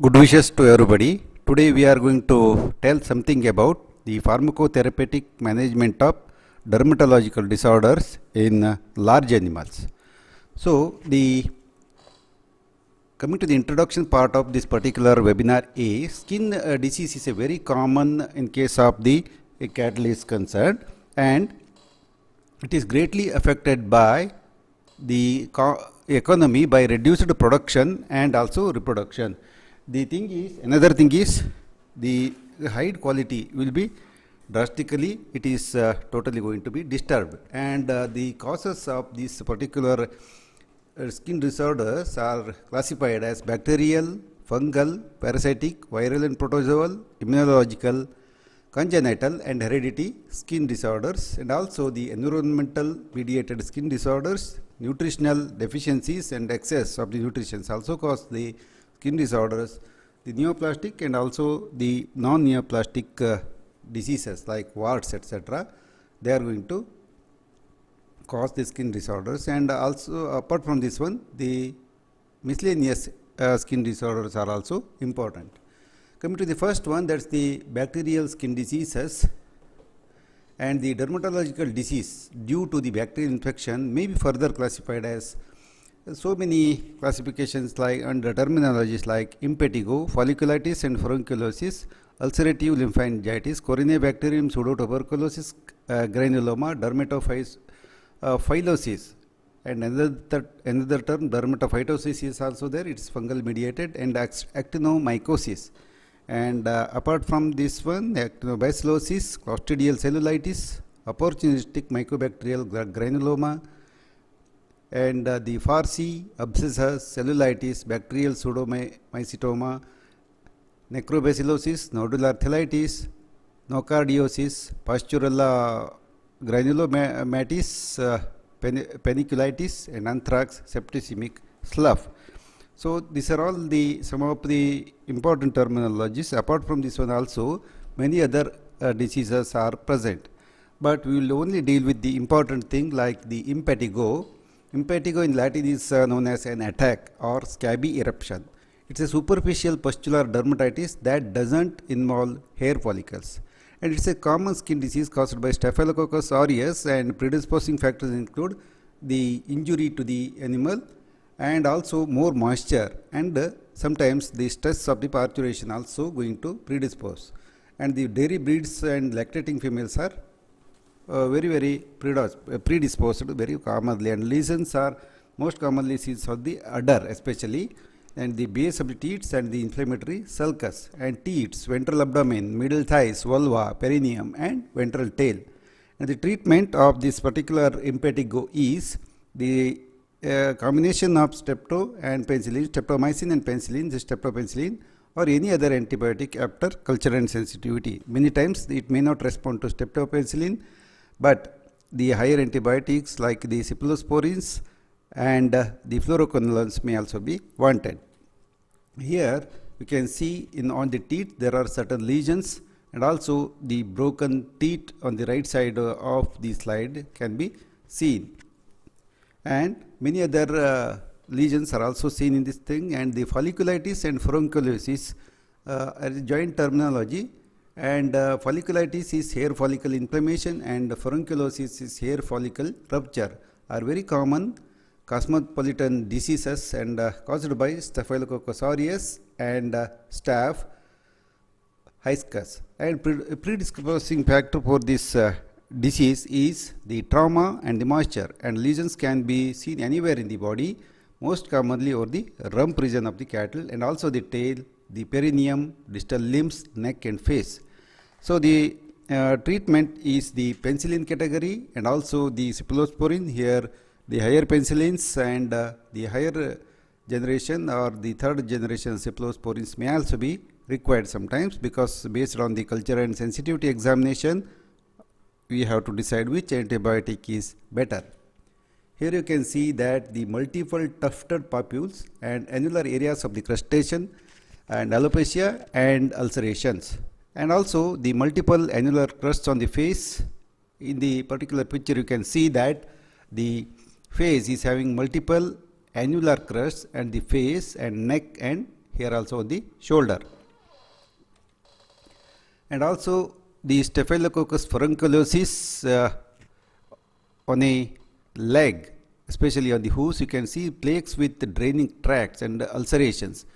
Good wishes to everybody. Today we are going to tell something about the pharmacotherapeutic management of dermatological disorders in large animals. So, coming to the introduction part of this particular webinar is skin disease is a very common in case of the cattle is concerned, and it is greatly affected by the economy by reduced production and also reproduction. Another thing is the hide quality will be drastically, it is totally going to be disturbed, and the causes of these particular skin disorders are classified as bacterial, fungal, parasitic, viral and protozoal, immunological, congenital and heredity skin disorders, and also the environmental mediated skin disorders, nutritional deficiencies and excess of the nutrition also cause the skin disorders, the neoplastic and also the non-neoplastic diseases like warts, etc. They are going to cause the skin disorders, and also apart from this one, the miscellaneous skin disorders are also important. Coming to the first one, that's the bacterial skin diseases, and the dermatological disease due to the bacterial infection may be further classified as so many classifications like under terminologies like impetigo, folliculitis and furunculosis, ulcerative lymphangitis, Corynebacterium pseudotuberculosis, granuloma, dermatophylosis, and another term dermatophytosis is also there. It is fungal mediated, and actinomycosis. And apart from this one, actinobacillosis, clostridial cellulitis, opportunistic mycobacterial granuloma, and the Farsi abscessus, cellulitis, bacterial pseudomycetoma, necrobacillosis, nodular thelitis, nocardiosis, Pasteurella granulomatis, paniculitis, and anthrax, septicemic slough. So these are all some of the important terminologies. Apart from this one also, many other diseases are present, but we will only deal with the important thing like the impetigo. Impetigo in Latin is known as an attack or scabby eruption. It's a superficial pustular dermatitis that doesn't involve hair follicles, and it's a common skin disease caused by Staphylococcus aureus, and predisposing factors include the injury to the animal and also more moisture, and sometimes the stress of the parturition also going to predispose, and the dairy breeds and lactating females are very predisposed very commonly, and lesions are most commonly seen on the udder especially, and the base of the teats and the inflammatory sulcus, and teats, ventral abdomen, middle thighs, vulva, perineum and ventral tail. And the treatment of this particular impetigo is the combination of streptomycin and penicillin, the streptopenicillin or any other antibiotic after culture and sensitivity. Many times it may not respond to streptopenicillin, but the higher antibiotics like the cephalosporins and the fluoroquinolones may also be wanted. Here you can see on the teeth there are certain lesions, and also the broken teeth on the right side of the slide can be seen, and many other lesions are also seen in this thing. And the folliculitis and furunculosis are joint terminology, and folliculitis is hair follicle inflammation and furunculosis is hair follicle rupture, are very common cosmopolitan diseases and caused by Staphylococcus aureus and Staph hystrix. And predisposing factor for this disease is the trauma and the moisture, and lesions can be seen anywhere in the body, most commonly over the rump region of the cattle, and also the tail, the perineum, distal limbs, neck and face. So the treatment is the penicillin category and also the cephalosporin. Here the higher penicillins and the higher generation or the third generation cephalosporins may also be required sometimes, because based on the culture and sensitivity examination we have to decide which antibiotic is better. Here you can see that the multiple tufted papules and annular areas of the crustacean and alopecia and ulcerations, and also the multiple annular crusts on the face. In the particular picture you can see that the face is having multiple annular crusts, and the face and neck and here also on the shoulder. And also the Staphylococcus furunculosis on a leg, especially on the hooves, you can see plaques with draining tracts and ulcerations.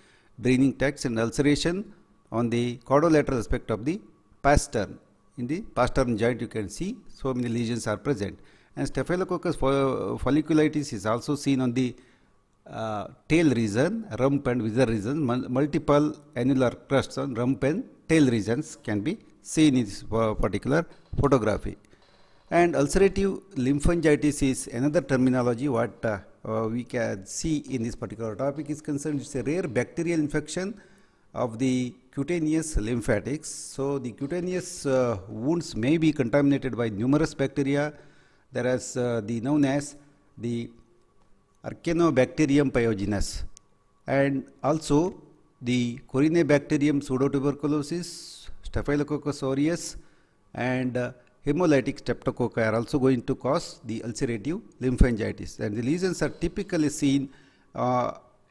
Draining tracts and ulceration on the caudolateral aspect of the pastern. In the pastern joint you can see so many lesions are present. And Staphylococcus folliculitis is also seen on the tail region, rump and viscer region. Multiple annular crusts on rump and tail regions can be seen in this particular photography. And ulcerative lymphangitis is another terminology what we can see in this particular topic is concerned. It's a rare bacterial infection of the cutaneous lymphatics. So the cutaneous wounds may be contaminated by numerous bacteria. There is the known as the Archaeobacterium pyogenes, and also the Corynebacterium pseudotuberculosis, Staphylococcus aureus, and hemolytic streptococci are also going to cause the ulcerative lymphangitis. And the lesions are typically seen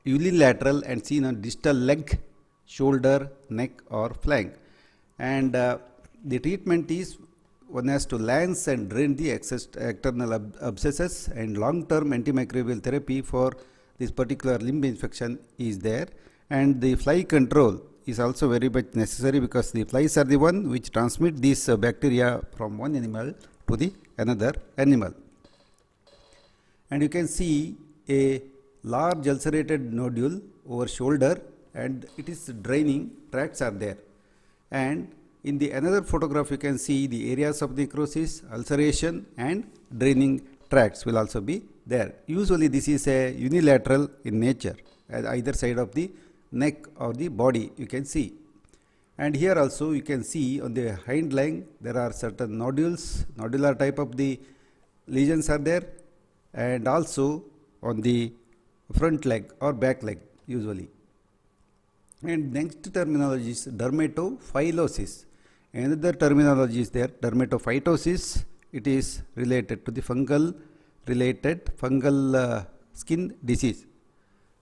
unilateral and seen on distal leg, shoulder, neck or flank. And the treatment is one has to lance and drain the external abscesses, and long-term antimicrobial therapy for this particular limb infection is there. And the fly control is also very much necessary because the flies are the one which transmit these bacteria from one animal to the another animal. And you can see a large ulcerated nodule over shoulder, and it is draining tracts are there. And in the another photograph you can see the areas of necrosis, ulceration and draining tracts will also be there. Usually this is a unilateral in nature at either side of the neck or the body you can see. And here also you can see on the hind leg there are certain nodules, nodular type of the lesions are there, and also on the front leg or back leg usually. And next terminology is dermatophylosis. Another terminology is there, dermatophytosis. It is related to the fungal skin disease.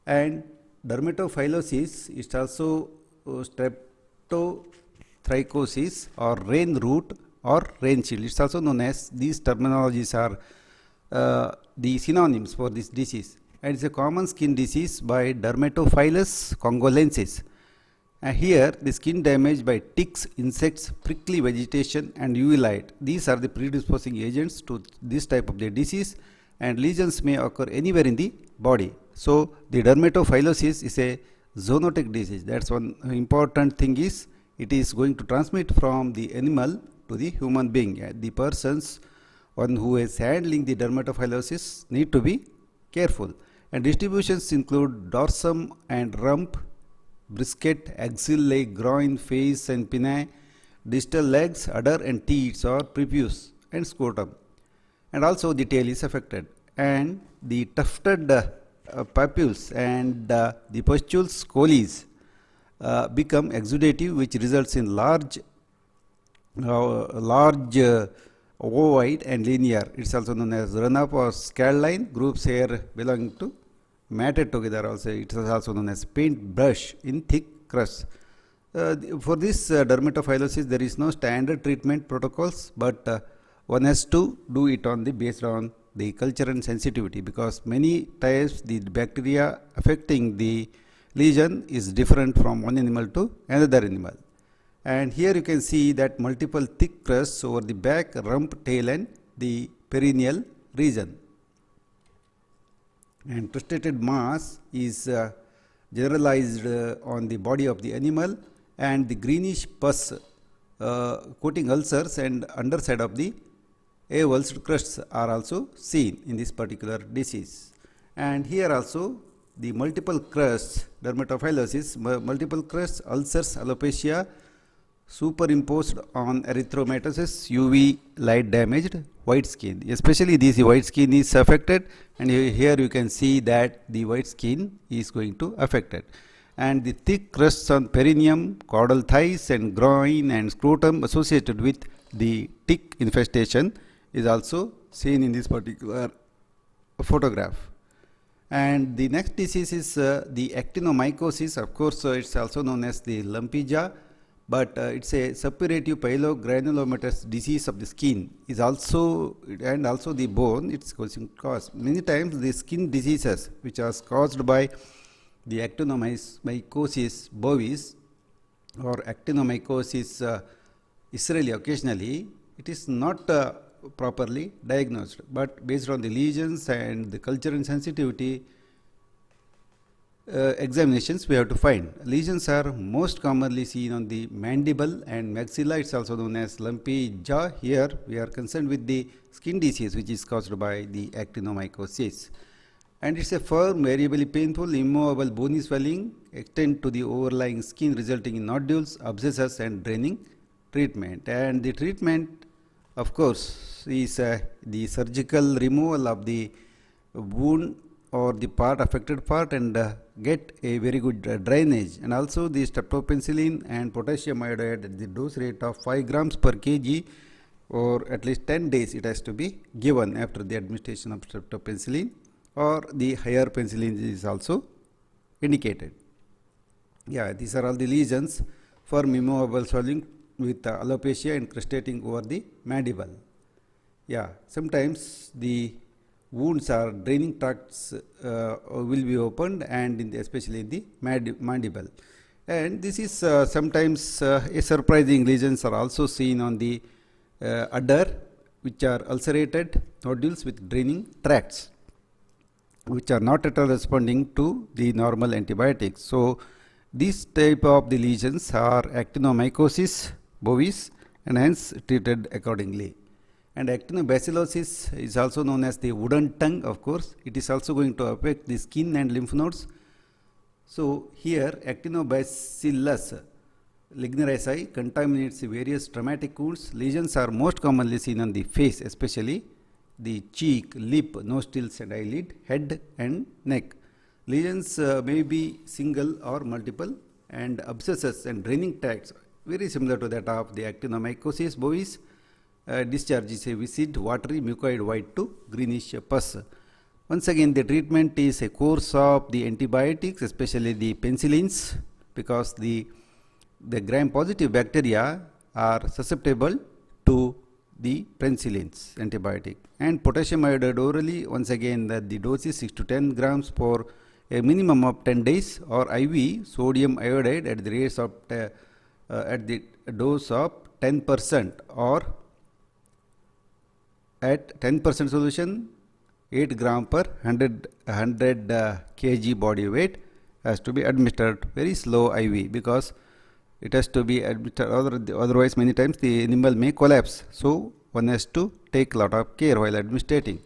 And dermatophylosis is also streptothricosis or rain root or rain shield. It's also known as, these terminologies are the synonyms for this disease. And it's a common skin disease by Dermatophilus congolensis. Here the skin damage by ticks, insects, prickly vegetation and UV light. These are the predisposing agents to this type of the disease, and lesions may occur anywhere in the body. So the dermatophylosis is a zoonotic disease. That's one important thing is it is going to transmit from the animal to the human being. The persons one who is handling the dermatophylosis need to be careful. And distributions include dorsum and rump, brisket, axial leg, groin, face and pinnae, distal legs, udder and teats or prepuce and scrotum. And also the tail is affected. And the tufted papules and the pustules colis become exudative, which results in large ovoid and linear. It's also known as run-up or scale-line groups here belonging to matted together. Also it is also known as paintbrush in thick crust. For this dermatophylosis there is no standard treatment protocols, but one has to do it on the based on the culture and sensitivity, because many times the bacteria affecting the lesion is different from one animal to another animal. And here you can see that multiple thick crusts over the back, rump, tail and the perineal region. And prostrated mass is generalized on the body of the animal, and the greenish pus coating ulcers and underside of the avulsed crusts are also seen in this particular disease. And here also the multiple crusts, dermatophylosis, multiple crusts, ulcers, alopecia superimposed on erythematosus, UV light damaged white skin. Especially this white skin is affected, and here you can see that the white skin is going to affected. And the thick crusts on perineum, caudal thighs and groin and scrotum associated with the tick infestation is also seen in this particular photograph. And the next disease is the actinomycosis. Of course, it's also known as the lumpy jaw, but it's a suppurative pyelogranulomatous disease of the skin. Is also and also the bone. It's causing cause many times the skin diseases which are caused by the actinomycosis bovis or actinomycosis israeli occasionally. It is not properly diagnosed, but based on the lesions and the culture and sensitivity examinations we have to find. Lesions are most commonly seen on the mandible and maxilla. It's also known as lumpy jaw. Here we are concerned with the skin disease which is caused by the actinomycosis. And it's a firm, variably painful, immovable bony swelling extend to the overlying skin, resulting in nodules, abscesses and draining treatment. And the treatment, of course, is the surgical removal of the wound or the affected part and get a very good drainage. And also the streptopenicillin and potassium iodide at the dose rate of 5 grams per kg or at least 10 days it has to be given after the administration of streptopenicillin, or the higher penicillin is also indicated. Yeah, these are all the lesions for immovable swelling with alopecia incrustating over the mandible. Yeah, sometimes the wounds or draining tracts will be opened, and especially in the mandible. And this is sometimes a surprising lesions are also seen on the udder, which are ulcerated nodules with draining tracts, which are not at all responding to the normal antibiotics. So these type of the lesions are actinomycosis bovis and hence treated accordingly. And actinobacillosis is also known as the wooden tongue. Of course, it is also going to affect the skin and lymph nodes. So here actinobacillus ligneraceae contaminates various traumatic wounds. Lesions are most commonly seen on the face, especially the cheek, lip, nostrils and eyelid, head and neck. Lesions may be single or multiple, and abscesses and draining tracts very similar to that of the actinomycosis bovis. Discharge is a viscid, watery, mucoid white to greenish pus. Once again, the treatment is a course of the antibiotics, especially the penicillins, because the gram-positive bacteria are susceptible to the penicillins antibiotic. And potassium iodide orally, once again the dose is 6 to 10 grams for a minimum of 10 days, or IV sodium iodide at the rates of at the dose of 10% or at 10% solution 8 gram per 100 kg body weight has to be administered very slow IV, because it has to be administered, otherwise many times the animal may collapse. So one has to take a lot of care while administrating.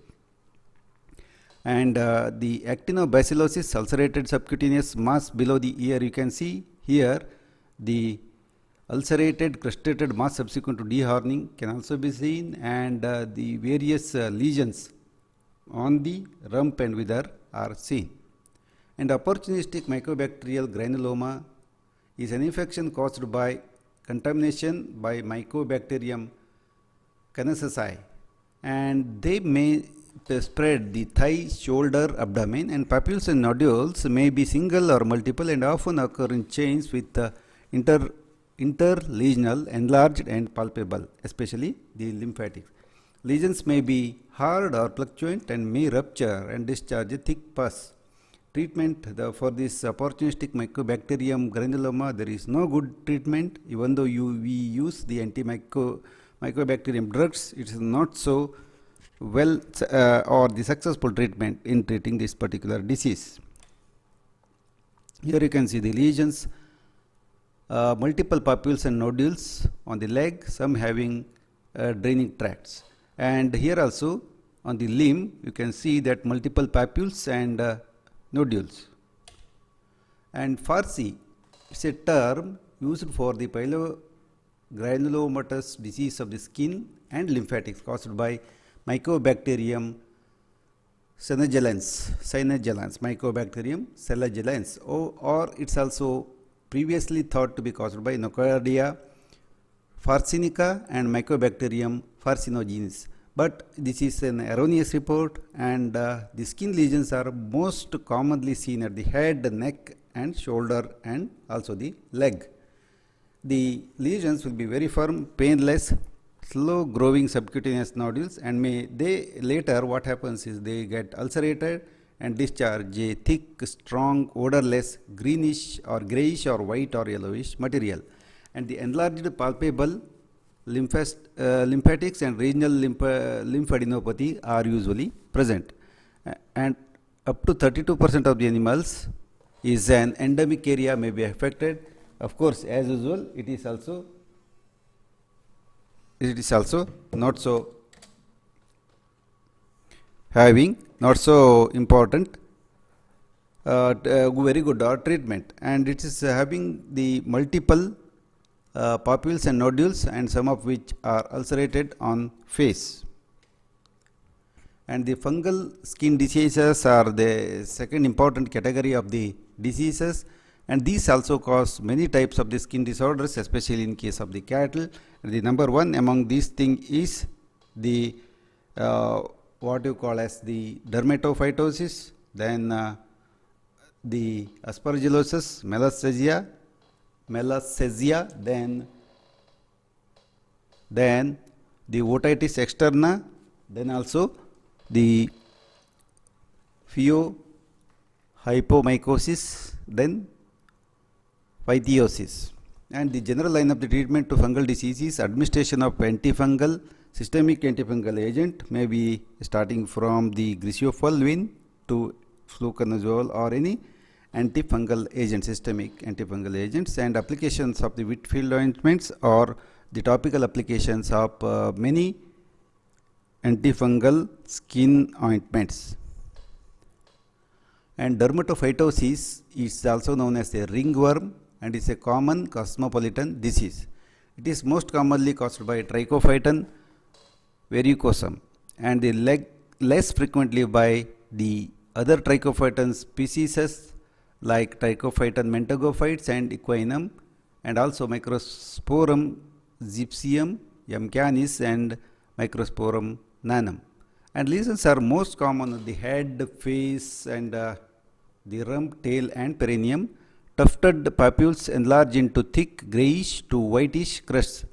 And the actinobacillosis ulcerated subcutaneous mass below the ear, you can see here the ulcerated crustated mass subsequent to dehorning can also be seen, and the various lesions on the rump and wither are seen. And opportunistic mycobacterial granuloma is an infection caused by contamination by Mycobacterium canaceae, and they may spread the thigh, shoulder, abdomen, and papules and nodules may be single or multiple and often occur in chains with interlesional, enlarged and palpable, especially the lymphatics. Lesions may be hard or fluctuant and may rupture and discharge a thick pus. Treatment for this opportunistic Mycobacterium granuloma, there is no good treatment. Even though we use the anti-mycobacterium drugs, it is not so well or the successful treatment in treating this particular disease. Here you can see the lesions, multiple papules and nodules on the leg, some having draining tracts. And here also on the limb you can see that multiple papules and nodules. And FARSI, it's a term used for the pyelogranulomatous disease of the skin and lymphatics caused by Mycobacterium senegalans, Mycobacterium senegalans, or it's also previously thought to be caused by Nocardia farcinica and Mycobacterium farcinogenes. But this is an erroneous report, and the skin lesions are most commonly seen at the head, neck, and shoulder, and also the leg. The lesions will be very firm, painless, slow growing subcutaneous nodules, and they later what happens is they get ulcerated and discharge a thick, strong, odorless, greenish or grayish or white or yellowish material. And the enlarged palpable lymphatics and regional lymphadenopathy are usually present. And up to 32% of the animals is an endemic area may be affected. Of course, as usual, it is also not so having not so important very good treatment, and it is having the multiple papules and nodules, and some of which are ulcerated on face. And the fungal skin diseases are the second important category of the diseases, and these also cause many types of the skin disorders, especially in case of the cattle. The number one among these things is the what you call as the dermatophytosis, then the aspergillosis, melasthesia, then the otitis externa, then also the pheohypomycosis, then phytiosis. And the general line of the treatment to fungal disease is administration of antifungal, systemic antifungal agent, may be starting from the griseofulvin to fluconazole or any antifungal agent, systemic antifungal agents, and applications of the Whitfield ointments or the topical applications of many antifungal skin ointments. And dermatophytosis is also known as a ringworm and is a common cosmopolitan disease. It is most commonly caused by Trichophyton verrucosum, and less frequently by the other Trichophyton species like Trichophyton mentagophytes and equinum, and also Microsporum gypsium, canis, and Microsporum nanum. And lesions are most common on the head, face, and the rump, tail, and perineum. Tufted papules enlarge into thick grayish to whitish crusts.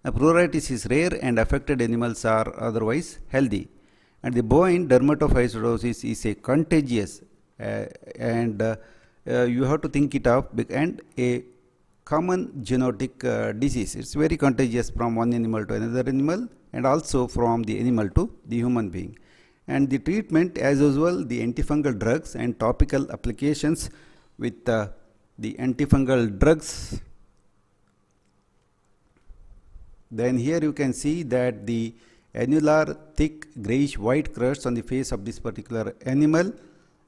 Pruritus is rare, and affected animals are otherwise healthy. And the bovine dermatophytosis is a contagious and you have to think it up, and a common zoonotic disease. It's very contagious from one animal to another animal, and also from the animal to the human being. And the treatment, as usual, the antifungal drugs and topical applications with the antifungal drugs. Then here you can see that the annular thick grayish white crusts on the face of this particular animal,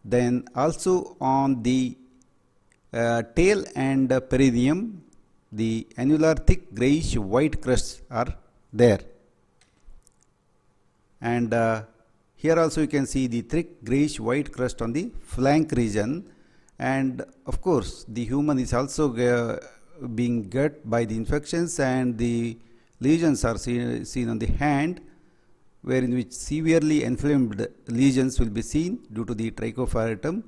then also on the tail and perineum, the annular thick grayish white crusts are there. And here also you can see the thick grayish white crust on the flank region. And of course, the human is also being got by the infections, and the lesions are seen on the hand, wherein which severely inflamed lesions will be seen due to the Trichophyton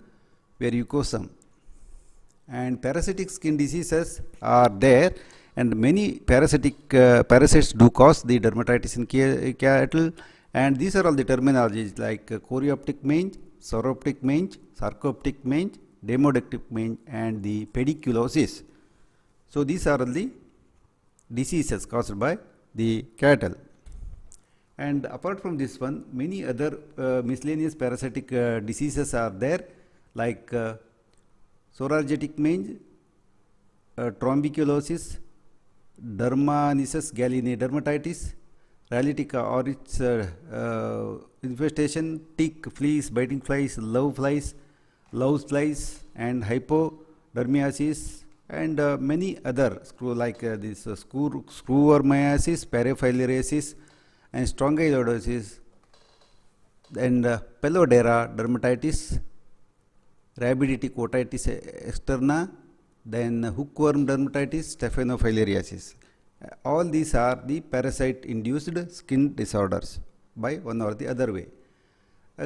verrucosum. And parasitic skin diseases are there, and many parasites do cause the dermatitis in cattle, and these are all the terminologies like chorioptic mange, sauroptic mange, sarcoptic mange, demodectic mange, and the pediculosis. So these are the diseases caused by the cattle. And apart from this one, many other miscellaneous parasitic diseases are there, like psoriatic mange, trombiculosis, dermanisus gallinae dermatitis, rhallitica or its infestation, tick, fleas, biting flies, love flies, and hypodermiasis, and many other this screwormiasis, paraphilariasis, and strongyloidosis, and pelodera dermatitis, rabidity otitis externa, then hookworm dermatitis, staphylophilariasis. All these are the parasite induced skin disorders. by one or the other way.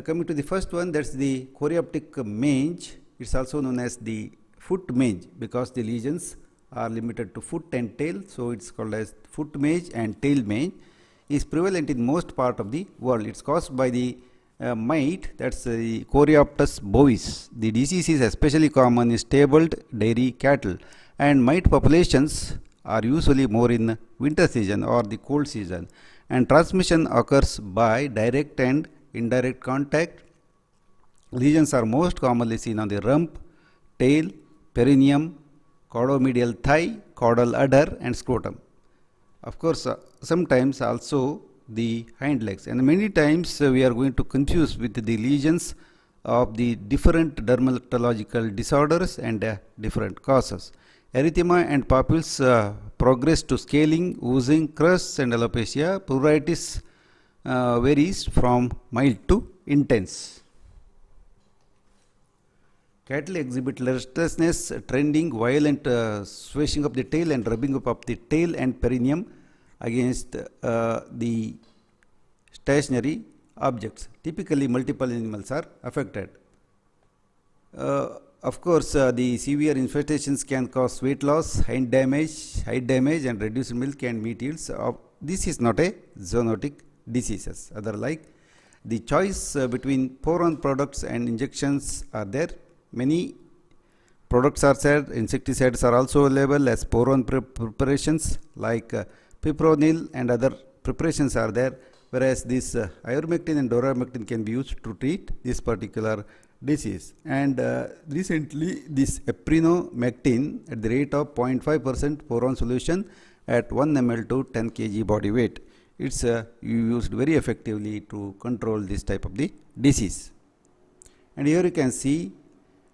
Coming to the first one, that's the chorioptic mange. It's also known as the foot mange because the lesions are limited to foot and tail, so it's called as foot mange and tail mange. Is prevalent in most part of the world. It's caused by the mite, that's the Coreoptus bovis. The disease is especially common in stabled dairy cattle, and mite populations are usually more in winter season or the cold season, and transmission occurs by direct and indirect contact. Lesions are most commonly seen on the rump, tail, perineum, caudomedial thigh, caudal udder and scrotum. Of course, sometimes also the hind legs, and many times we are going to confuse with the lesions of the different dermatological disorders and different causes. Erythema and papules progress to scaling, oozing, crusts and alopecia. Pruritus varies from mild to intense. Cattle exhibit restlessness, trending, violent swishing of the tail and rubbing up of the tail and perineum against the stationary objects. Typically, multiple animals are affected. Of course, the severe infestations can cause weight loss, height damage, and reduced milk and meat yields. This is not a zoonotic diseases. Other like the choice between pour-on products and injections are there. Many products are said, insecticides are also available as pour-on preparations like fipronil and other preparations are there, whereas this ivermectin and doramectin can be used to treat this particular disease. And recently this eprinomectin at the rate of 0.5% pour-on solution at 1 ml to 10 kg body weight. It's used very effectively to control this type of the disease. And here you can see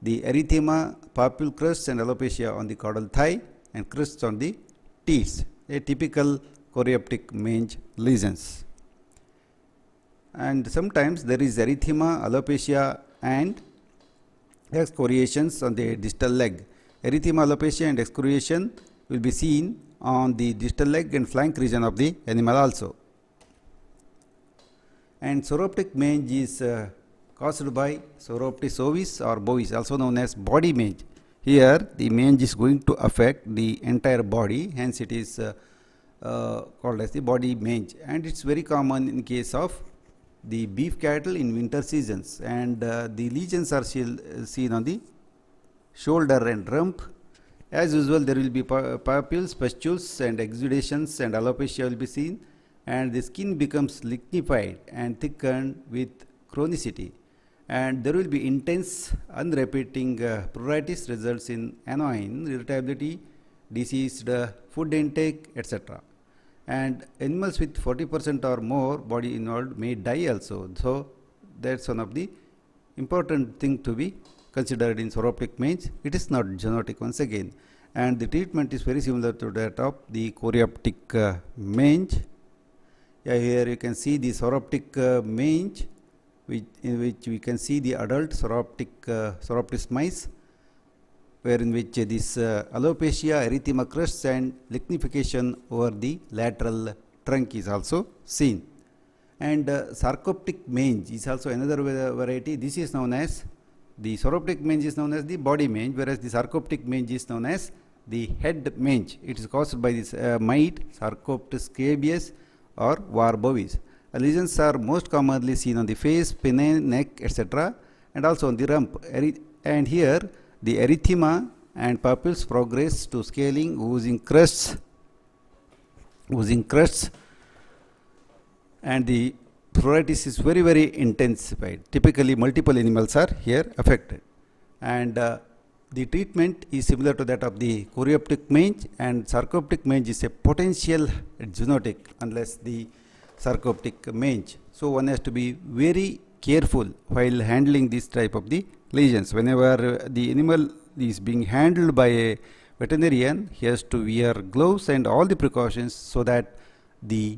the erythema, papule crusts and alopecia on the caudal thigh and crusts on the teats, a typical chorioptic mange lesions. And sometimes there is erythema, alopecia and excoriations on the distal leg. Erythema, alopecia and excoriation will be seen on the distal leg and flank region of the animal also. And sauroptic mange is caused by Sauroptis ovis or bovis, also known as body mange. Here the mange is going to affect the entire body, hence it is called as the body mange, and it's very common in case of the beef cattle in winter seasons, and the lesions are seen on the shoulder and rump. As usual, there will be papules, pustules and exudations, and alopecia will be seen, and the skin becomes lignified and thickened with chronicity, and there will be intense unrepeating pruritus results in annoying irritability, diseased food intake, etc. And animals with 40% or more body involved may die also. So that's one of the important thing to be considered in sauroptic mange. It is not zoonotic once again, and the treatment is very similar to that of the chorioptic mange. Yeah, here you can see the sauroptic mange, in which we can see the adult Sauroptis mice, wherein which this alopecia, erythema crusts and lignification over the lateral trunk is also seen. And sarcoptic mange is also another variety. This is known as the sauroptic mange is known as the body mange, whereas the sarcoptic mange is known as the head mange. It is caused by this mite, Sarcoptes scabious or var bovis. Lesions are most commonly seen on the face, pinnae, neck, etc., and also on the rump. And here the erythema and papules progress to scaling, oozing crusts, and the pruritus is very, very intensified. Typically, multiple animals are here affected, and the treatment is similar to that of the chorioptic mange, and sarcoptic mange is a potential zoonotic unless the sarcoptic mange. So one has to be very careful while handling this type of the lesions. Whenever the animal is being handled by a veterinarian, he has to wear gloves and all the precautions so that the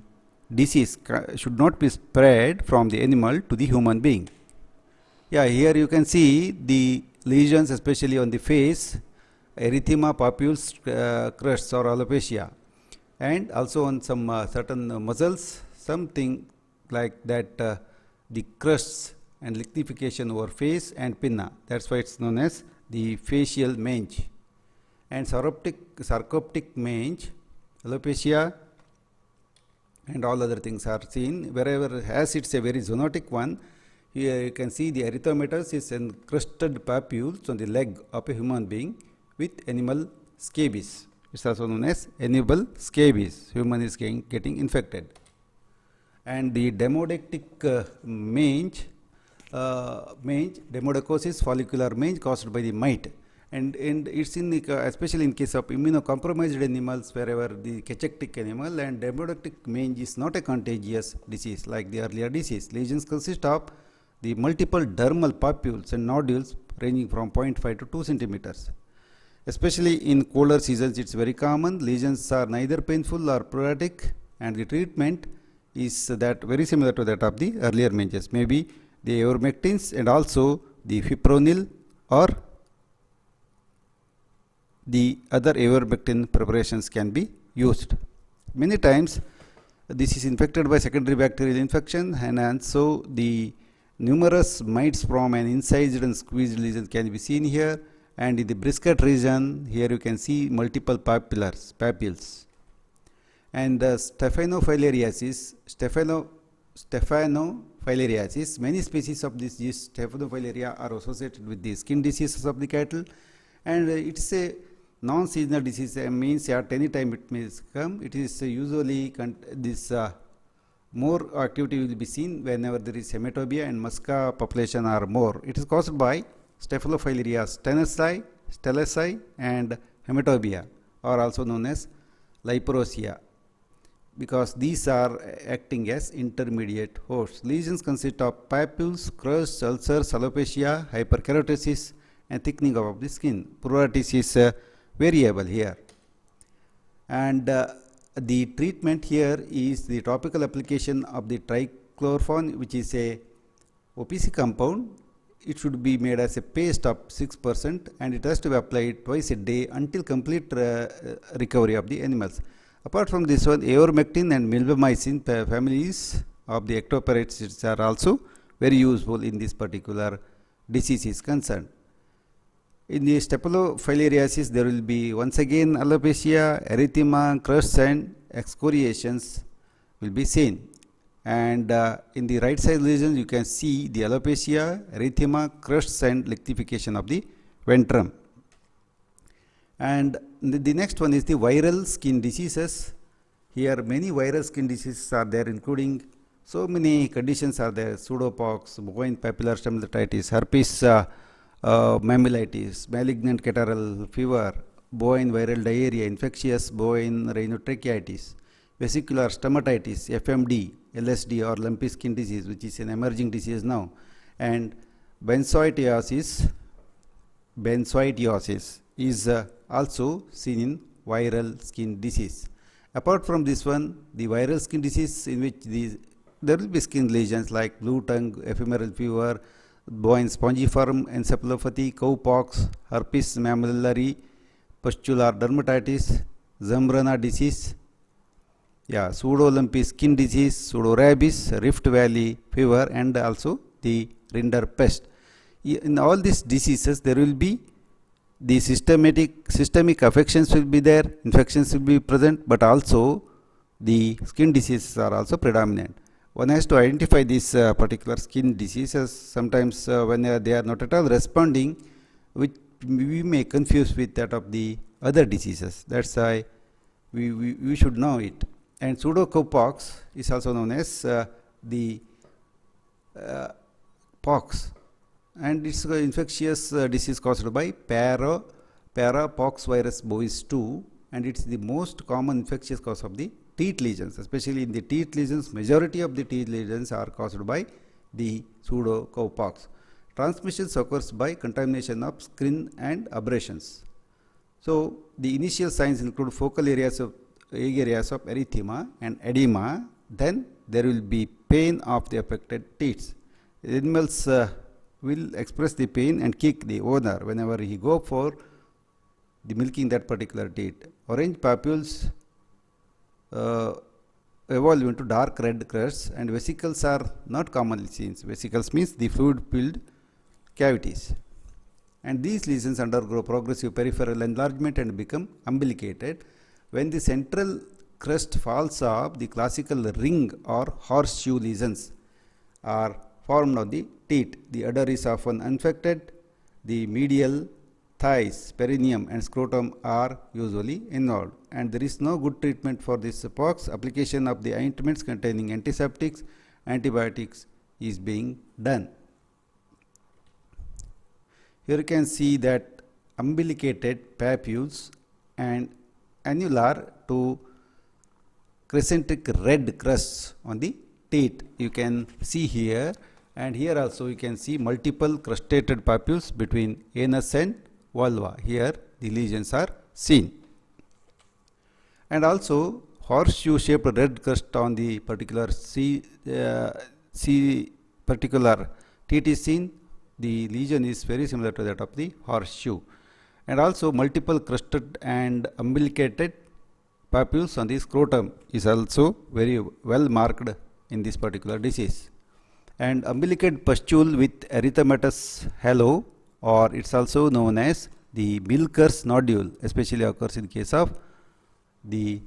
disease should not be spread from the animal to the human being. Yeah, here you can see the lesions, especially on the face, erythema, papules, crusts or alopecia, and also on some certain muscles, something like that the crusts and liquefaction over face and pinna. That's why it's known as the facial mange. And sarcoptic mange, alopecia, and all other things are seen wherever, as it's a very zoonotic one. Here you can see the erythematous is encrusted papules on the leg of a human being with animal scabies. It's also known as animal scabies. Human is getting infected. And the demodectic mange, demodecosis follicular mange caused by the mite. And it's in the, especially in case of immunocompromised animals, wherever the cachectic animal, and demodectic mange is not a contagious disease like the earlier disease. Lesions consist of the multiple dermal papules and nodules ranging from 0.5 to 2 centimeters. Especially in colder seasons, it's very common. Lesions are neither painful or pruritic, and the treatment is that very similar to that of the earlier manges. Maybe the ivermectins and also the fipronil or the other ivermectin preparations can be used. Many times this is infected by secondary bacterial infection, and so the numerous mites from an incised and squeezed lesion can be seen here. And in the brisket region, here you can see multiple papules. And staphylophilariasis, many species of this yeast Staphylofilaria are associated with the skin diseases of the cattle, and it's a non-seasonal disease. Means at any time it may come. It is usually this more activity will be seen whenever there is hematobia and musca population are more. It is caused by Staphylofilaria stellacei and hematobia, or also known as leprosia, because these are acting as intermediate hosts. Lesions consist of papules, crusts, ulcers, alopecia, hyperkeratosis, and thickening of the skin. Pruritus is variable here. And the treatment here is the topical application of the trichlorphon, which is a OPC compound. It should be made as a paste of 6%, and it has to be applied twice a day until complete recovery of the animals. Apart from this one, ivermectin and milbemycin families of the ectoparasites are also very useful in this particular disease is concerned. In the Staphylophilariasis, there will be once again alopecia, erythema, crusts and excoriations will be seen. And in the right side lesions, you can see the alopecia, erythema, crusts and liquefaction of the ventrum. And the next one is the viral skin diseases. Here many viral skin diseases are there, including so many conditions are there: pseudopox, bovine papillary stomatitis, herpes mammalitis, malignant catarrhal fever, bovine viral diarrhea, infectious bovine rhinotracheitis, vesicular stomatitis, FMD, LSD or lumpy skin disease, which is an emerging disease now, and benzoitis is also seen in viral skin disease. Apart from this one, the viral skin disease in which there will be skin lesions like blue tongue, ephemeral fever, bovine spongiform encephalopathy, cowpox, herpes mammillary, pustular dermatitis, Zambrana disease, pseudo lumpy skin disease, pseudo rabies, Rift Valley fever, and also the rinderpest. In all these diseases, there will be the systemic affections will be there, infections will be present, but also the skin diseases are also predominant. One has to identify these particular skin diseases. Sometimes when they are not at all responding, which we may confuse with that of the other diseases. That's why we should know it. And pseudocowpox is also known as the pox, and it's an infectious disease caused by parapox virus bovis 2, and it's the most common infectious cause of the teeth lesions. Especially in the teeth lesions, majority of the teeth lesions are caused by the pseudocowpox. Transmission occurs by contamination of skin and abrasions. So the initial signs include focal areas of erythema and edema. Then there will be pain of the affected teeth. Animals will express the pain and kick the owner whenever he go for the milking that particular teeth. Orange papules evolve into dark red crusts, and vesicles are not commonly seen. Vesicles means the fluid filled cavities. And these lesions undergo progressive peripheral enlargement and become umbilicated. When the central crust falls off, the classical ring or horseshoe lesions are formed on the teat. The udder is often unaffected. The medial thighs, perineum and scrotum are usually involved, and there is no good treatment for this pox. Application of the ointments containing antiseptics, antibiotics is being done. Here you can see that umbilicated papules and annular to crescentic red crusts on the teat. You can see here, and here also you can see multiple crustated papules between anus and vulva. Here the lesions are seen, and also horseshoe shaped red crust on the particular particular teat is seen. The lesion is very similar to that of the horseshoe, and also multiple crusted and umbilicated papules on the scrotum is also very well marked in this particular disease. And umbilicated pustule with erythematous halo, or it's also known as the Milker's nodule, especially occurs in case of the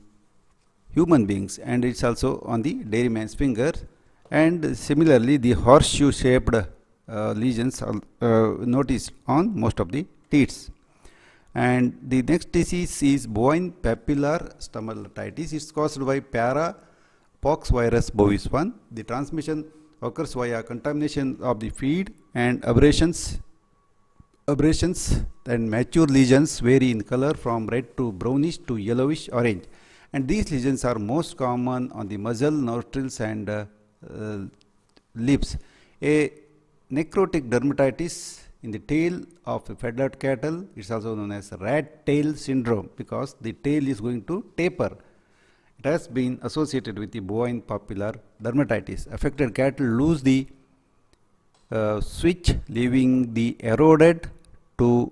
human beings, and it's also on the dairyman's finger. And similarly, the horseshoe shaped lesions are noticed on most of the teats. And the next disease is bovine papillar stomatitis. It's caused by parapox virus bovis 1. The transmission occurs via contamination of the feed and abrasions, and mature lesions vary in color from red to brownish to yellowish orange, and these lesions are most common on the muzzle, nostrils and lips. A necrotic dermatitis in the tail of a feathered cattle is also known as rat tail syndrome, because the tail is going to taper. It has been associated with the bovine papillar dermatitis. Affected cattle lose the switch, leaving the eroded to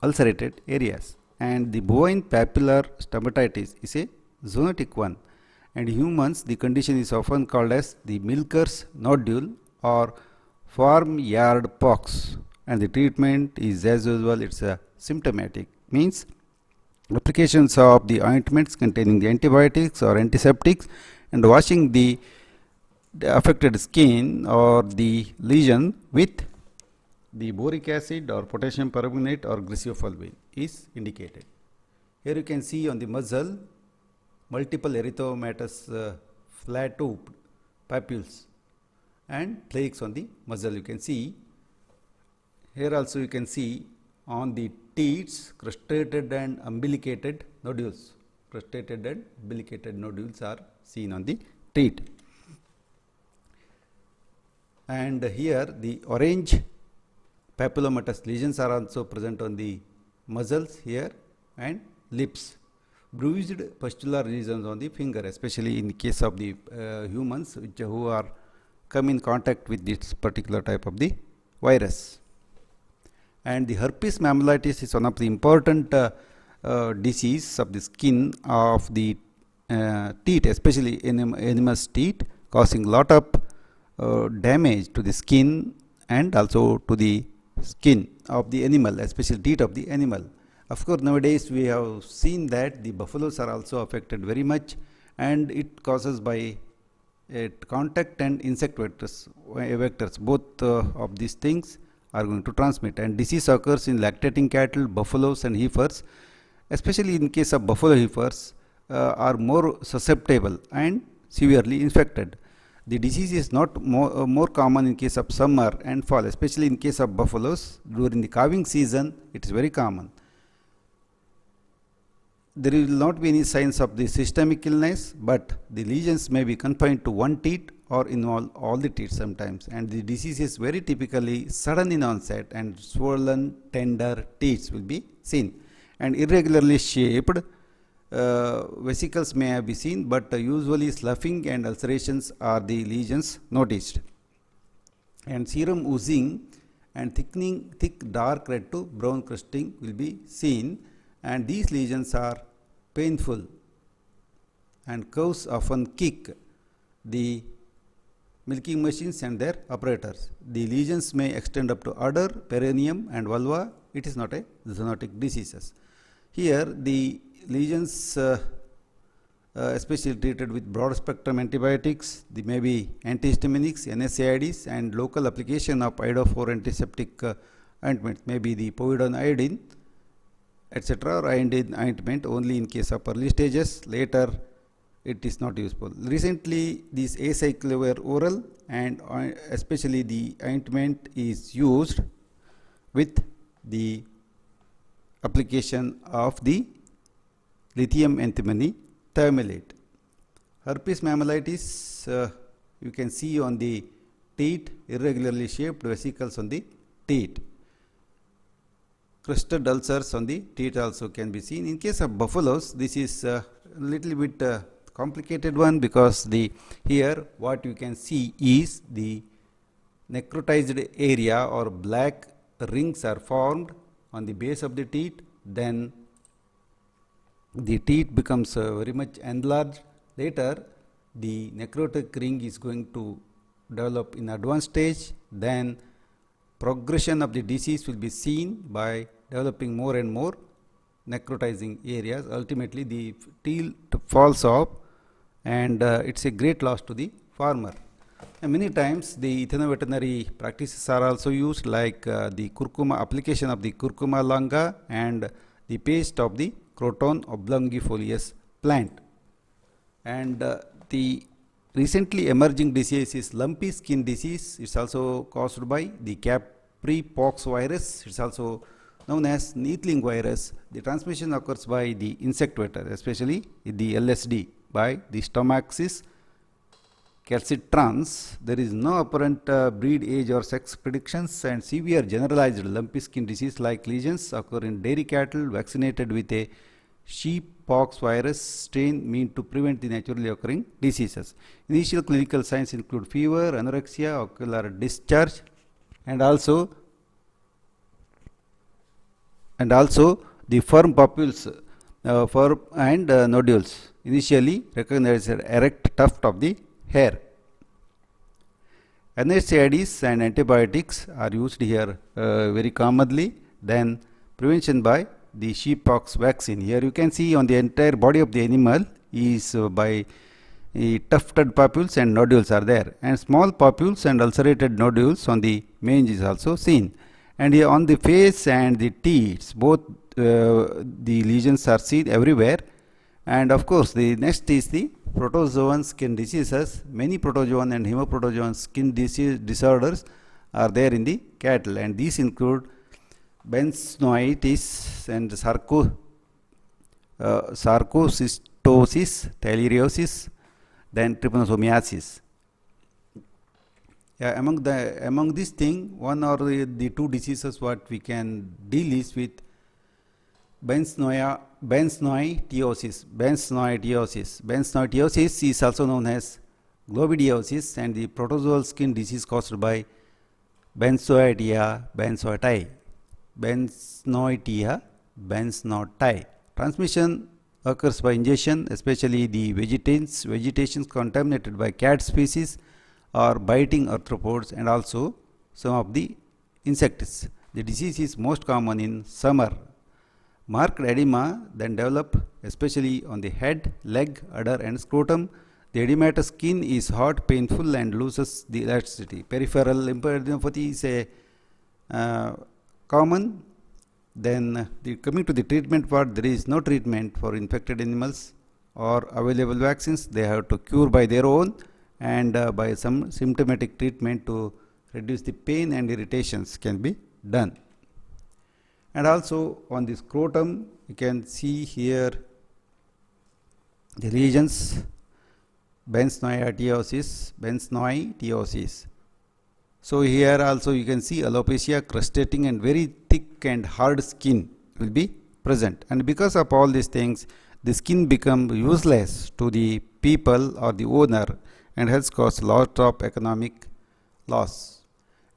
ulcerated areas. And the bovine papillar stomatitis is a zoonotic one. And in humans, the condition is often called as the Milker's nodule or farmyard pox. And the treatment is as usual, it's a symptomatic, means applications of the ointments containing the antibiotics or antiseptics, and washing the affected skin or the lesion with the boric acid or potassium permanganate or griseofulvin is indicated. Here you can see on the muzzle multiple erythematous flat toothed papules and flakes on the muzzle. You can see here also, you can see on the teats crustated and umbilicated nodules. Crustated and umbilicated nodules are seen on the teat. And here the orange papillomatous lesions are also present on the muzzles here and lips. Bruised pustular lesions on the finger, especially in case of the humans who are come in contact with this particular type of the virus. And the herpes mammalitis is one of the important disease of the skin of the teat, especially in animal's teat, causing lot of damage to the skin and also to the skin of the animal, especially teat of the animal. Of course, nowadays we have seen that the buffaloes are also affected very much, and it causes by contact and insect vectors. Both of these things are going to transmit, and disease occurs in lactating cattle, buffaloes and heifers. Especially in case of buffalo, heifers are more susceptible and severely infected. The disease is not more common in case of summer and fall, especially in case of buffaloes. During the calving season, it is very common. There will not be any signs of the systemic illness, but the lesions may be confined to one teat or involve all the teeth sometimes, and the disease is very typically sudden in onset, and swollen tender teeth will be seen, and irregularly shaped vesicles may have been seen, but usually sloughing and ulcerations are the lesions noticed, and serum oozing and thickening, thick dark red to brown crusting will be seen, and these lesions are painful, and cows often kick the milking machines and their operators. The lesions may extend up to udder, perineum and vulva. It is not a zoonotic diseases. Here the lesions especially treated with broad spectrum antibiotics, they may be antihistaminics, NSAIDs and local application of iodophore antiseptic ointments, maybe the povidone iodine etc. or iodine ointment only in case of early stages. Later it is not useful. Recently these acyclovir oral and especially the ointment is used with the application of the lithium antimony thiamelate. Herpes mammalitis you can see on the teat, irregularly shaped vesicles on the teat. Crusted ulcers on the teat also can be seen. In case of buffaloes, this is a little bit complicated one, because the here what you can see is the necrotized area or black rings are formed on the base of the teat. Then the teat becomes very much enlarged. Later the necrotic ring is going to develop in advanced stage. Then progression of the disease will be seen by developing more and more necrotizing areas. Ultimately the teat falls off, and it's a great loss to the farmer. And many times the ethnoveterinary practices are also used, like the curcuma application of the curcuma longa and the paste of the Croton oblongifolius plant. And the recently emerging disease is lumpy skin disease. It's also caused by the Capri pox virus. It's also known as needling virus. The transmission occurs by the insect vector, especially the LSD, by the Stomachis calcitrans. There is no apparent breed age or sex predictions, and severe generalized lumpy skin disease like lesions occur in dairy cattle vaccinated with a sheep pox virus strain meant to prevent the naturally occurring diseases. Initial clinical signs include fever, anorexia, ocular discharge, and also the firm papules and nodules, initially recognized as erect tuft of the hair. NSAIDs and antibiotics are used here very commonly. Then prevention by the sheeppox vaccine. Here you can see on the entire body of the animal is by tufted papules and nodules are there, and small papules and ulcerated nodules on the mange is also seen. And here on the face and the teats, both the lesions are seen everywhere. And of course the next is the protozoan skin diseases. Many protozoan and hemoprotozoan skin disease disorders are there in the cattle, and these include benzoitis and sarcocystosis, theileriosis, then trypanosomiasis. Yeah, among these things, one or the two diseases what we can deal is with benzoitiosis. Benzoitiosis is also known as globidiosis, and the protozoal skin disease caused by Benzoitia benzoitai. Transmission occurs by ingestion, especially the vegetations contaminated by cat species or biting arthropods, and also some of the insects. The disease is most common in summer. Marked edema then develop especially on the head, leg, udder and scrotum. The edematous skin is hot, painful and loses the elasticity. Peripheral lymphadenopathy is a common. Then coming to the treatment part, there is no treatment for infected animals or available vaccines. They have to cure by their own, and by some symptomatic treatment to reduce the pain and irritations can be done. And also on the scrotum you can see here the lesions, benzoitis. So here also you can see alopecia, crustating and very thick and hard skin will be present, and because of all these things the skin become useless to the people or the owner, and has caused lot of economic loss.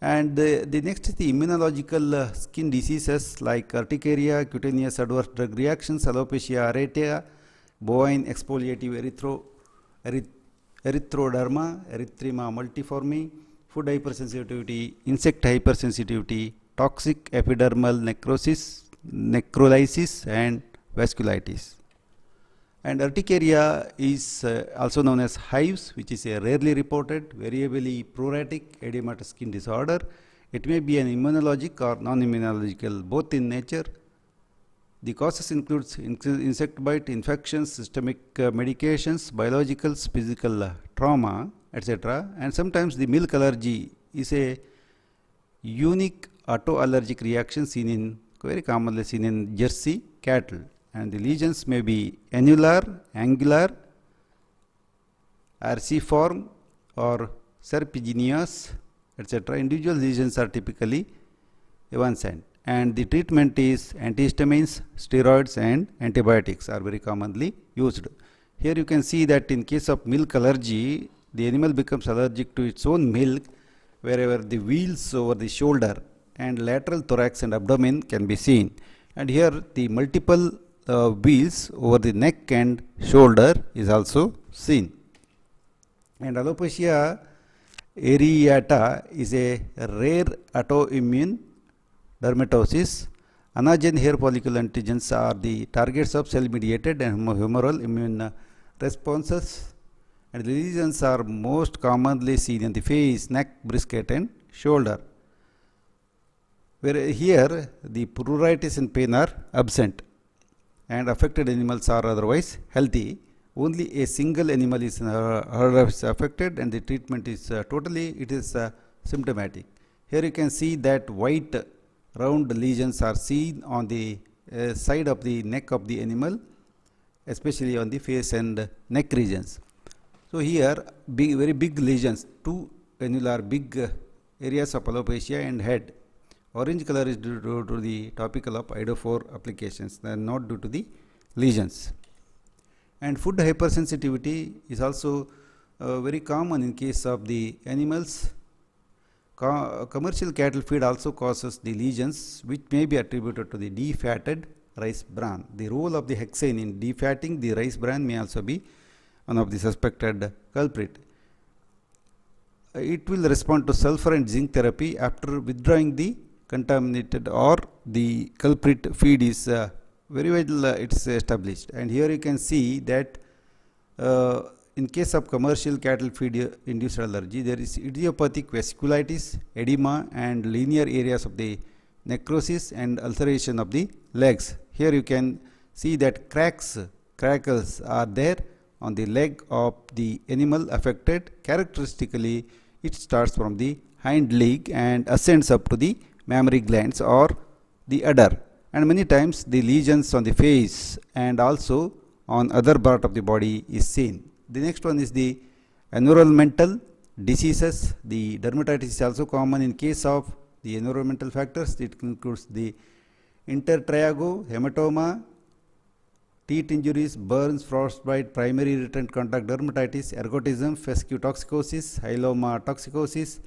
And the next is the immunological skin diseases like urticaria, cutaneous adverse drug reactions, alopecia areata, bovine exfoliative erythroderma, erythrema multiforme, food hypersensitivity, insect hypersensitivity, toxic epidermal necrosis, necrolysis and vasculitis. And urticaria is also known as hives, which is a rarely reported, variably pruritic edematous skin disorder. It may be an immunologic or non-immunological, both in nature. The causes includes insect bite, infections, systemic medications, biologicals, physical trauma, etc. And sometimes the milk allergy is a unique autoallergic reaction very commonly seen in Jersey cattle. And the lesions may be annular, angular, arciform or serpiginous, etc. Individual lesions are typically evanescent. And the treatment is antihistamines, steroids and antibiotics are very commonly used. Here you can see that in case of milk allergy, the animal becomes allergic to its own milk wherever the wheals over the shoulder and lateral thorax and abdomen can be seen. And here the multiple wheals over the neck and shoulder is also seen. And alopecia areata is a rare autoimmune dermatosis. Anagen hair follicle antigens are the targets of cell-mediated and humoral immune responses, and the lesions are most commonly seen in the face, neck, brisket and shoulder. Where here the pruritus and pain are absent and affected animals are otherwise healthy. Only a single animal is affected and the treatment is totally symptomatic. Here you can see that white round lesions are seen on the side of the neck of the animal, especially on the face and neck regions. So here very big lesions, two annular big areas of alopecia and head. Orange color is due to the topical of iodophore applications and not due to the lesions. And food hypersensitivity is also very common in case of the animals. Commercial cattle feed also causes the lesions which may be attributed to the defatted rice bran. The role of the hexane in defatting the rice bran may also be one of the suspected culprit. It will respond to sulfur and zinc therapy after withdrawing the contaminated or the culprit feed is very well it's established. And here you can see that in case of commercial cattle feed induced allergy, there is idiopathic vasculitis, edema and linear areas of the necrosis and ulceration of the legs. Here you can see that crackles are there on the leg of the animal affected. Characteristically, it starts from the hind leg and ascends up to the mammary glands or the udder. And many times the lesions on the face and also on other part of the body is seen. The next one is the environmental diseases. The dermatitis is also common in case of the environmental factors. It includes the intertriago, hematoma, teeth injuries, burns, frostbite, primary recurrent contact dermatitis, ergotism, fescue toxicosis, hyaloma toxicosis,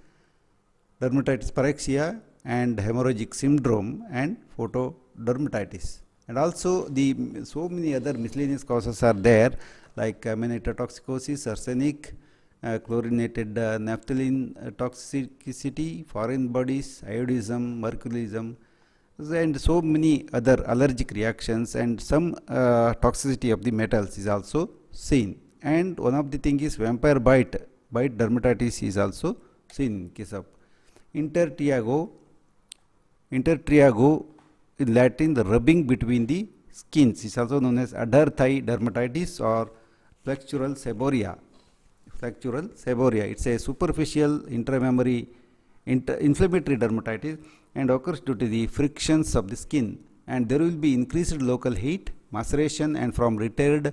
dermatitis pyrexia and hemorrhagic syndrome and photodermatitis. And also so many other miscellaneous causes are there, like toxicosis, arsenic, chlorinated naphthalene toxicity, foreign bodies, iodism, mercuryism, and so many other allergic reactions, and some toxicity of the metals is also seen. And one of the thing is vampire bite dermatitis is also seen in case of intertriago in Latin, the rubbing between the skins is also known as adder thigh dermatitis or flexural seborrhea. It's a superficial intramammary inflammatory dermatitis and occurs due to the frictions of the skin, and there will be increased local heat, maceration and from retained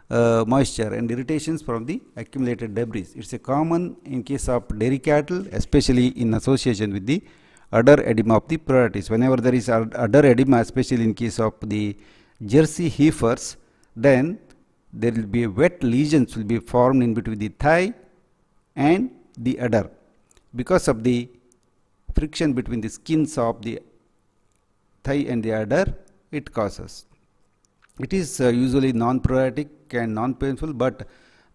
moisture and irritations from the accumulated debris. It's a common in case of dairy cattle, especially in association with the udder edema of the pruritus. Whenever there is udder edema, especially in case of the Jersey heifers, then there will be wet lesions will be formed in between the thigh and the udder because of the friction between the skins of the thigh and the udder it causes. It is usually non-pruritic and non-painful, but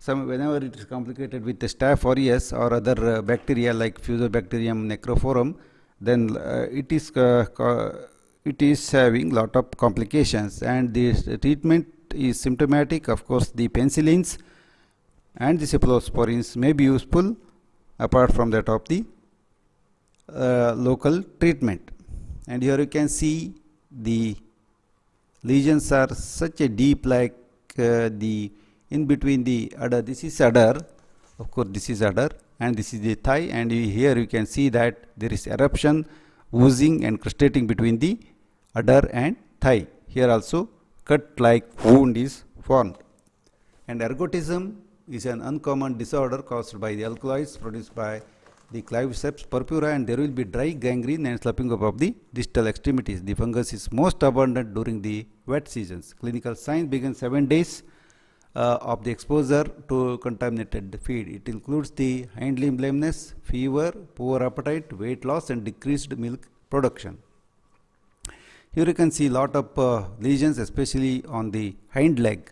Whenever it is complicated with the Staph aureus or other bacteria like Fusobacterium necrophorum, then it is having lot of complications, and the treatment is symptomatic. Of course, the penicillins and the cephalosporins may be useful apart from that of the local treatment. And here you can see the lesions are such a deep, like the in between the udder. This is udder, of course this is udder, and this is the thigh, and here you can see that there is eruption, oozing and crustating between the udder and thigh. Here also cut like wound is formed. And ergotism is an uncommon disorder caused by the alkaloids produced by the claviceps purpura, and there will be dry gangrene and sloughing up of the distal extremities. The fungus is most abundant during the wet seasons. Clinical signs begin 7 days of the exposure to contaminated feed. It includes the hind limb lameness, fever, poor appetite, weight loss and decreased milk production. Here you can see lot of lesions, especially on the hind leg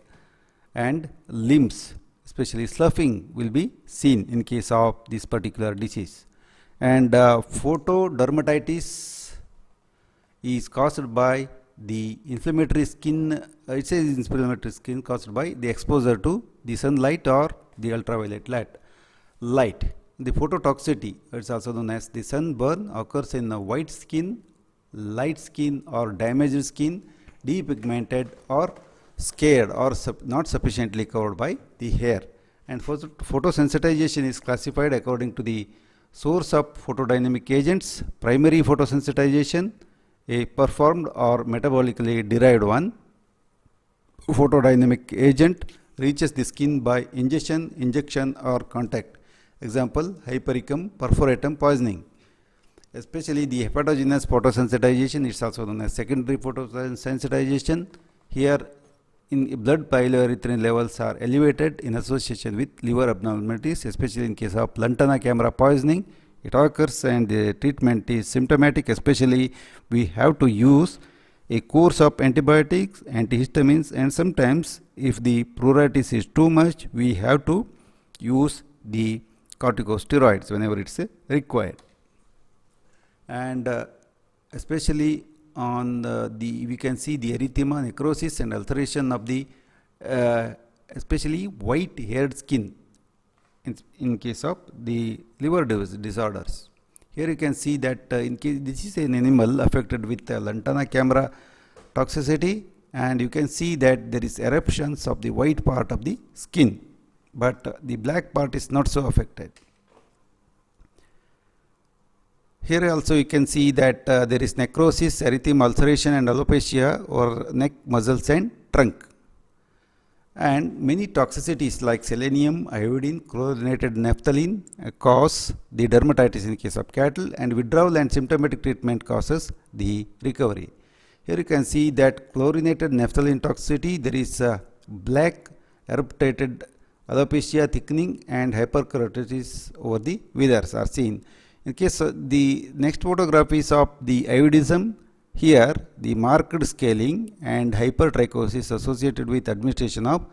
and limbs, especially sloughing will be seen in case of this particular disease. And photodermatitis is caused by the inflammatory skin, it says inflammatory skin caused by the exposure to the sunlight or the ultraviolet light. The phototoxicity, it's also known as the sunburn, occurs in white skin, light skin or damaged skin, depigmented or scared or not sufficiently covered by the hair. And photosensitization is classified according to the source of photodynamic agents. Primary photosensitization, a performed or metabolically derived one. Photodynamic agent reaches the skin by injection or contact. Example, hypericum perforatum poisoning. Especially the hepatogenous photosensitization is also known as secondary photosensitization. Here in blood pyeloerythrin levels are elevated in association with liver abnormalities, especially in case of lantana camera poisoning. It occurs and the treatment is symptomatic, especially we have to use a course of antibiotics, antihistamines, and sometimes if the pruritus is too much, we have to use the corticosteroids whenever it's required. And especially on we can see the erythema, necrosis and ulceration of the especially white haired skin in case of the liver disorders. Here you can see that in case this is an animal affected with lantana camera toxicity, and you can see that there is eruptions of the white part of the skin, but the black part is not so affected. Here also you can see that there is necrosis, erythema, ulceration and alopecia or neck, muscles and trunk. And many toxicities like selenium, iodine, chlorinated naphthalene cause the dermatitis in case of cattle, and withdrawal and symptomatic treatment causes the recovery. Here you can see that chlorinated naphthalene toxicity, there is black erupted alopecia, thickening and hyperkeratosis over the withers are seen. In case the next photograph is of the iodism, here the marked scaling and hypertrichosis associated with administration of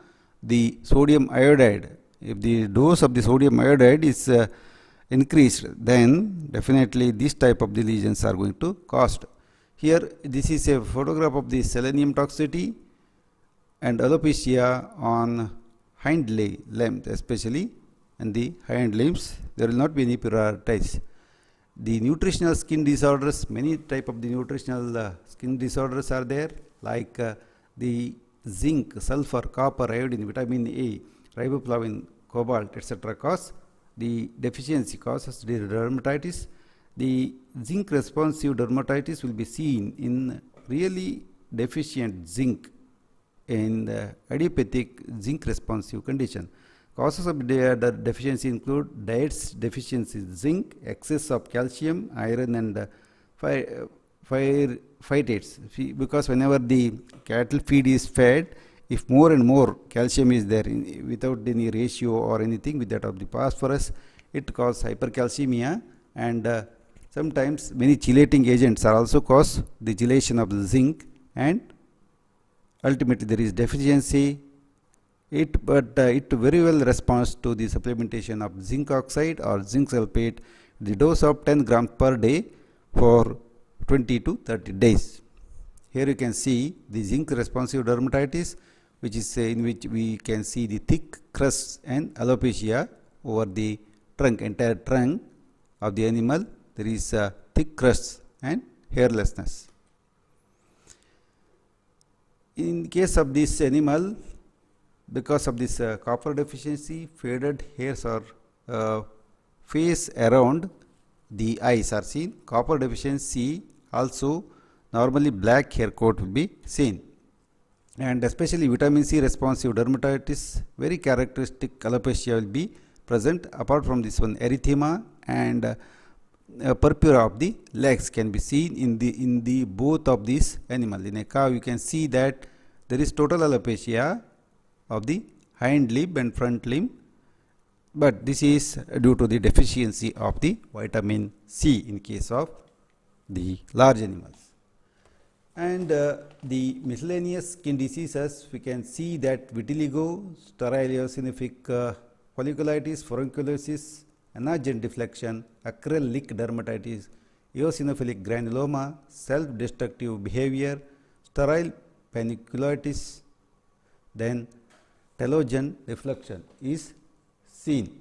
the sodium iodide. If the dose of the sodium iodide is increased, then definitely this type of the lesions are going to cause. Here this is a photograph of the selenium toxicity and alopecia on hind limbs, especially in the hind limbs. There will not be any pruritus. The nutritional skin disorders, many type of the nutritional skin disorders are there, like the zinc, sulfur, copper, iodine, vitamin A, riboflavin, cobalt, etc. cause the deficiency causes the dermatitis. The zinc responsive dermatitis will be seen in really deficient zinc in the idiopathic zinc responsive condition. Causes of the deficiency include diets deficiency zinc, excess of calcium, iron and phytates. Because whenever the cattle feed is fed, if more and more calcium is there without any ratio or anything with that of the phosphorus, it causes hypercalcemia, and sometimes many chelating agents are also cause the chelation of the zinc, and ultimately there is deficiency it very well responds to the supplementation of zinc oxide or zinc sulfate, the dose of 10 grams per day for 20 to 30 days. Here you can see the zinc responsive dermatitis, which is in which we can see the thick crusts and alopecia over the trunk, entire trunk of the animal. There is thick crusts and hairlessness. In case of this animal, because of this copper deficiency, faded hairs or face around the eyes are seen. Copper deficiency also normally black hair coat will be seen, and especially vitamin C responsive dermatitis, very characteristic alopecia will be present. Apart from this one, erythema and purpura of the legs can be seen in the both of these animal. In a cow you can see that there is total alopecia of the hind limb and front limb, but this is due to the deficiency of the vitamin C in case of the large animals. And the miscellaneous skin diseases, we can see that vitiligo, sterile eosinophilic folliculitis, furunculosis, anagen deflection, acrylic dermatitis, eosinophilic granuloma, self-destructive behavior, sterile paniculitis, then telogen deflection is seen.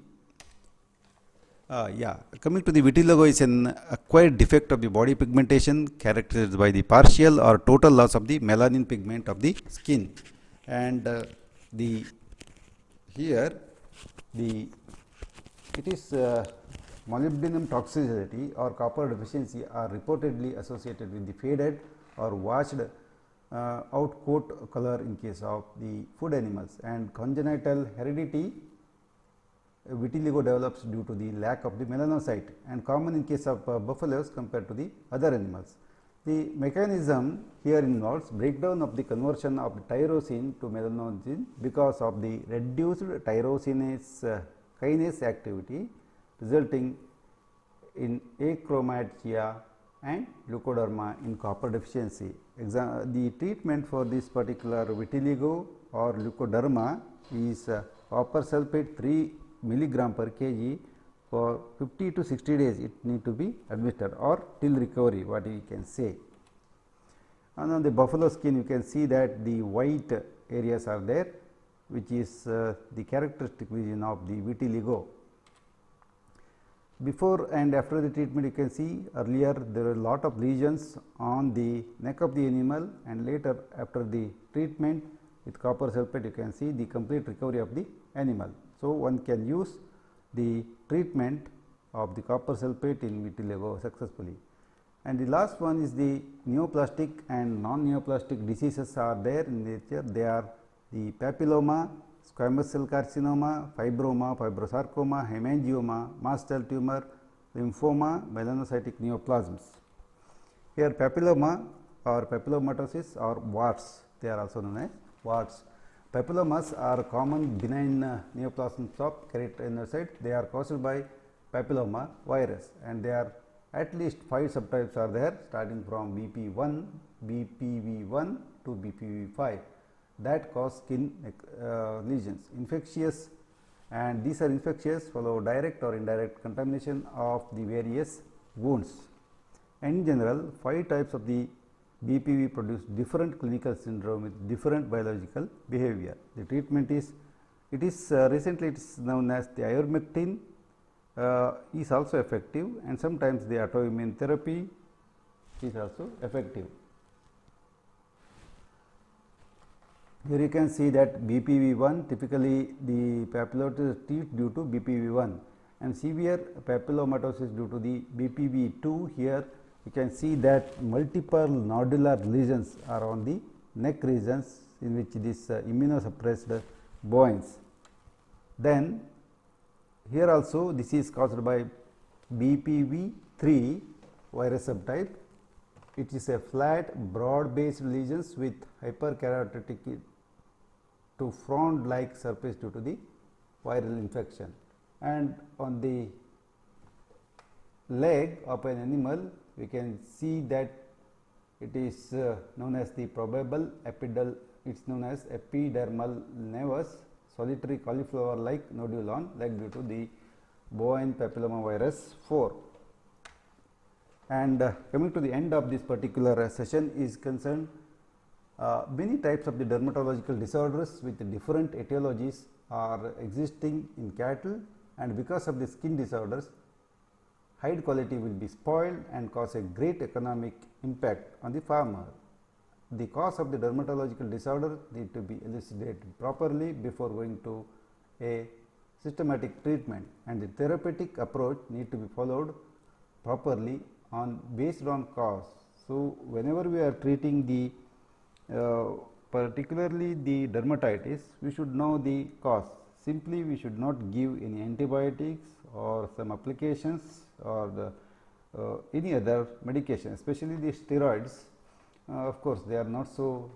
Coming to the vitiligo is an acquired defect of the body pigmentation characterized by the partial or total loss of the melanin pigment of the skin, and it is molybdenum toxicity or copper deficiency are reportedly associated with the faded or washed out coat color in case of the food animals, and congenital heredity vitiligo develops due to the lack of the melanocyte and common in case of buffaloes compared to the other animals. The mechanism here involves breakdown of the conversion of tyrosine to melanogen because of the reduced tyrosinase kinase activity, resulting in achromatia and leukoderma in copper deficiency. The treatment for this particular vitiligo or leukoderma is copper sulfate 3 milligram per kg for 50 to 60 days. It need to be administered or till recovery, what we can say. And on the buffalo skin you can see that the white areas are there, which is the characteristic region of the vitiligo. Before and after the treatment, you can see earlier there are a lot of lesions on the neck of the animal, and later after the treatment with copper sulfate you can see the complete recovery of the animal. So, one can use the treatment of the copper sulfate in vitiligo successfully. And the last one is the neoplastic and non-neoplastic diseases are there in nature. They are the papilloma, squamous cell carcinoma, fibroma, fibrosarcoma, hemangioma, mast cell tumor, lymphoma, melanocytic neoplasms. Here papilloma or papillomatosis or warts, they are also known as warts. Papillomas are common benign neoplasms of keratinocyte. They are caused by papilloma virus, and there are at least 5 subtypes are there, starting from BP1, BPV1 to BPV5 that cause skin lesions, infectious, and these are infectious follow direct or indirect contamination of the various wounds. And in general, 5 types of the BPV produce different clinical syndrome with different biological behavior. The treatment is, recently it is known as the ivermectin is also effective, and sometimes the autoimmune therapy is also effective. Here you can see that BPV1, typically the papillomastosis is treated due to BPV1, and severe papillomatosis due to the BPV2. Here you can see that multiple nodular lesions are on the neck regions in which this immunosuppressed bones. Then here also this is caused by BPV3 virus subtype. It is a flat broad based lesions with hyperkeratotic to frond like surface due to the viral infection. And on the leg of an animal we can see that it is known as the probable it is known as epidermal nevus solitary cauliflower like nodule on leg due to the bovine papillomavirus 4. And coming to the end of this particular session is concerned, many types of the dermatological disorders with different etiologies are existing in cattle, and because of the skin disorders, hide quality will be spoiled and cause a great economic impact on the farmer. The cause of the dermatological disorder need to be elucidated properly before going to a systematic treatment, and the therapeutic approach need to be followed properly based on cause. So, whenever we are treating the particularly the dermatitis, we should know the cause. Simply we should not give any antibiotics or some applications or any other medication, especially the steroids. Of course, they are not so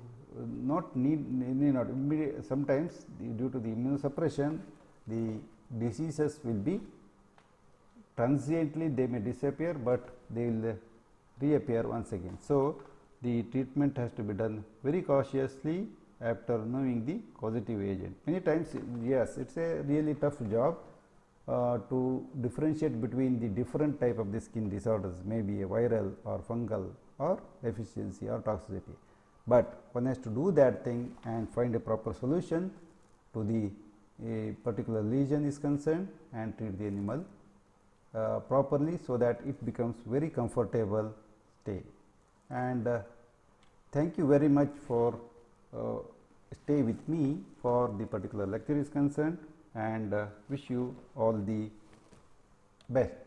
sometimes due to the immunosuppression, the diseases will be transiently, they may disappear, but they will reappear once again. So, the treatment has to be done very cautiously after knowing the causative agent. Many times, yes, it is a really tough job to differentiate between the different type of the skin disorders, maybe a viral or fungal or efficiency or toxicity. But one has to do that thing and find a proper solution to the a particular lesion is concerned and treat the animal properly, so that it becomes very comfortable stay. And thank you very much for stay with me for the particular lecture is concerned, and wish you all the best.